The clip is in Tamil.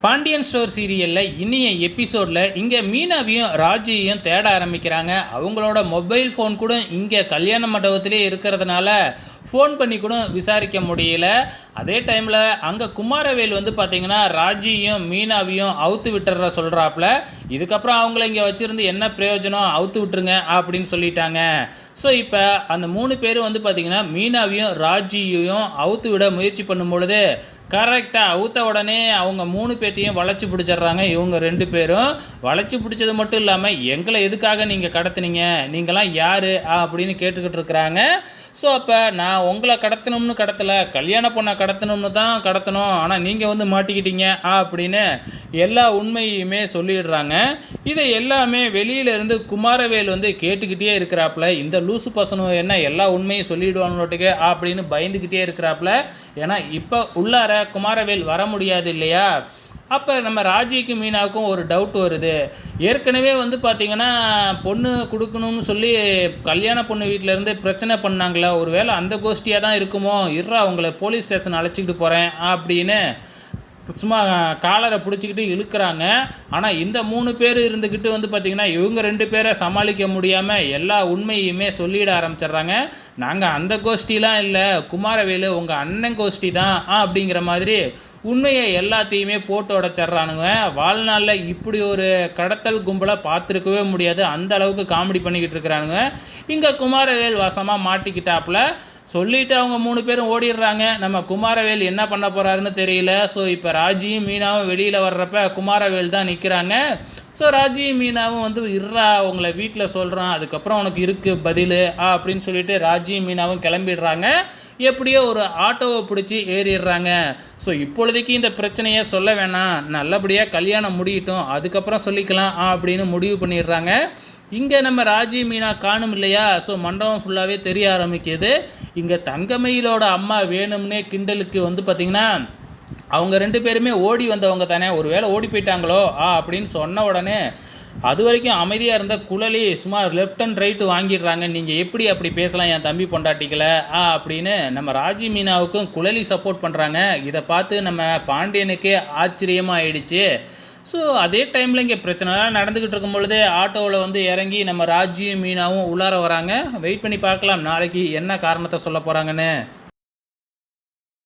பாண்டியன் ஸ்டோர் சீரியலில் இனிய எபிசோடில் இங்கே மீனாவையும் ராஜியையும் தேட ஆரம்பிக்கிறாங்க. அவங்களோட மொபைல் ஃபோன் கூட இங்கே கல்யாண மண்டபத்திலே இருக்கிறதுனால ஃபோன் பண்ணி கூட விசாரிக்க முடியல. அதே டைமில் அங்கே குமாரவேல் வந்து பார்த்திங்கன்னா ராஜியும் மீனாவையும் அவுத்து விட்டுற சொல்கிறாப்புல. இதுக்கப்புறம் அவங்கள இங்கே வச்சுருந்து என்ன பிரயோஜனம், அவுத்து விட்டுருங்க அப்படின்னு சொல்லிட்டாங்க. ஸோ இப்போ அந்த 3 பேரும் வந்து பார்த்திங்கன்னா மீனாவையும் ராஜியையும் அவுத்து விட முயற்சி பண்ணும் பொழுது கரெக்டாக அவுத்த உடனே அவங்க 3 பேத்தையும் வளைச்சி பிடிச்சிட்றாங்க. இவங்க 2 பேரும் வளைச்சி பிடிச்சது மட்டும் இல்லாமல் எங்களை எதுக்காக நீங்கள் கடத்துனீங்க, நீங்களாம் யார் அப்படின்னு கேட்டுக்கிட்டு இருக்கிறாங்க. ஸோ அப்போ நான் உங்களை கடத்தணும்னு கடத்தலை, கல்யாண பொண்ணை கடத்தணும்னு தான் கடத்தணும், ஆனால் நீங்கள் வந்து மாட்டிக்கிட்டீங்க அப்படின்னு எல்லா உண்மையுமே சொல்லிடுறாங்க. இதை எல்லாமே வெளியிலேருந்து குமாரவேல் வந்து கேட்டுக்கிட்டே இருக்கிறாப்புல. இந்த லூசு பசங்க என்ன எல்லா உண்மையும் சொல்லிவிடுவாங்களோட்டுக்கு அப்படின்னு பயந்துக்கிட்டே இருக்கிறாப்புல. ஏன்னா இப்போ உள்ளார குமாரவேல் வர முடியாது இல்லையா. அப்போ நம்ம ராஜிக்கும் மீனாவுக்கும் ஒரு டவுட் வருது. ஏற்கனவே வந்து பார்த்திங்கன்னா பொண்ணு கொடுக்கணும்னு சொல்லி கல்யாண பொண்ணு வீட்டிலேருந்து பிரச்சனை பண்ணாங்களே, ஒரு வேளை அந்த கோஷ்டியாக தான் இருக்குமோ, இருறா அவங்கள போலீஸ் ஸ்டேஷன் அழைச்சிக்கிட்டு போகிறேன் அப்படின்னு சும்மா காலரை பிடிச்சிக்கிட்டு இழுக்கிறாங்க. ஆனால் இந்த 3 பேர் இருந்துக்கிட்டு வந்து பார்த்திங்கன்னா இவங்க 2 பேரை சமாளிக்க முடியாமல் எல்லா உண்மையுமே சொல்லிட ஆரம்பிச்சிட்றாங்க. நாங்கள் அந்த கோஷ்டிலாம் இல்லை, குமாரவேலு உங்கள் அண்ணன் கோஷ்டி தான் அப்படிங்கிற மாதிரி உண்மையை எல்லாத்தையுமே போட்டு உடச்சிட்றானுங்க. வாழ்நாளில் இப்படி ஒரு கடத்தல் கும்பலை பார்த்துருக்கவே முடியாது, அந்த அளவுக்கு காமெடி பண்ணிக்கிட்டு இருக்கிறானுங்க. இங்கே குமாரவேல் வசமாக மாட்டிக்கிட்டாப்புல. சொல்லிவிட்டு அவங்க 3 பேரும் ஓடிடுறாங்க. நம்ம குமாரவேல் என்ன பண்ண போகிறாருன்னு தெரியல. ஸோ இப்போ ராஜியும் மீனாவும் வெளியில் வர்றப்ப குமாரவேல் தான் நிற்கிறாங்க. ஸோ ராஜியும் மீனாவும் வந்து இருறா உங்களை வீட்டில் சொல்கிறான், அதுக்கப்புறம் உனக்கு இருக்குது பதில் அப்படின்னு சொல்லிட்டு ராஜியும் மீனாவும் கிளம்பிடுறாங்க. எப்படியோ ஒரு ஆட்டோவை பிடிச்சி ஏறிடுறாங்க. ஸோ இப்பொழுதைக்கு இந்த பிரச்சனையை சொல்ல வேணாம், நல்லபடியாக கல்யாணம் முடியட்டும், அதுக்கப்புறம் சொல்லிக்கலாம் அப்படின்னு முடிவு பண்ணிடுறாங்க. இங்கே நம்ம ராஜி மீனா காணும் இல்லையா. ஸோ மண்டபம் ஃபுல்லாகவே தெரிய ஆரம்பிக்குது. இங்கே தங்கமயிலோட அம்மா வேணும்னே கிண்டலுக்கு வந்து பார்த்திங்கன்னா அவங்க 2 பேருமே ஓடி வந்தவங்க தானே, ஒரு வேளை ஓடி போயிட்டாங்களோ அப்படின்னு சொன்ன உடனே அது வரைக்கும் அமைதியாக இருந்த குழலி சுமார் லெஃப்ட் அண்ட் ரைட்டு வாங்கிடுறாங்க. நீங்கள் எப்படி அப்படி பேசலாம் என் தம்பி பொண்டாட்டிக்கல அப்படின்னு நம்ம ராஜி மீனாவுக்கும் குழலி சப்போர்ட் பண்ணுறாங்க. இதை பார்த்து நம்ம பாண்டியனுக்கே ஆச்சரியமாக ஆயிடுச்சு. ஸோ அதே டைமில் இங்கே பிரச்சனைலாம் நடந்துக்கிட்டு இருக்கும் பொழுதே ஆட்டோவில் வந்து இறங்கி நம்ம ராஜியும் மீனாவும் உள்ளார வராங்க. வெயிட் பண்ணி பார்க்கலாம் நாளைக்கு என்ன காரணத்தை சொல்ல போகிறாங்கன்னு.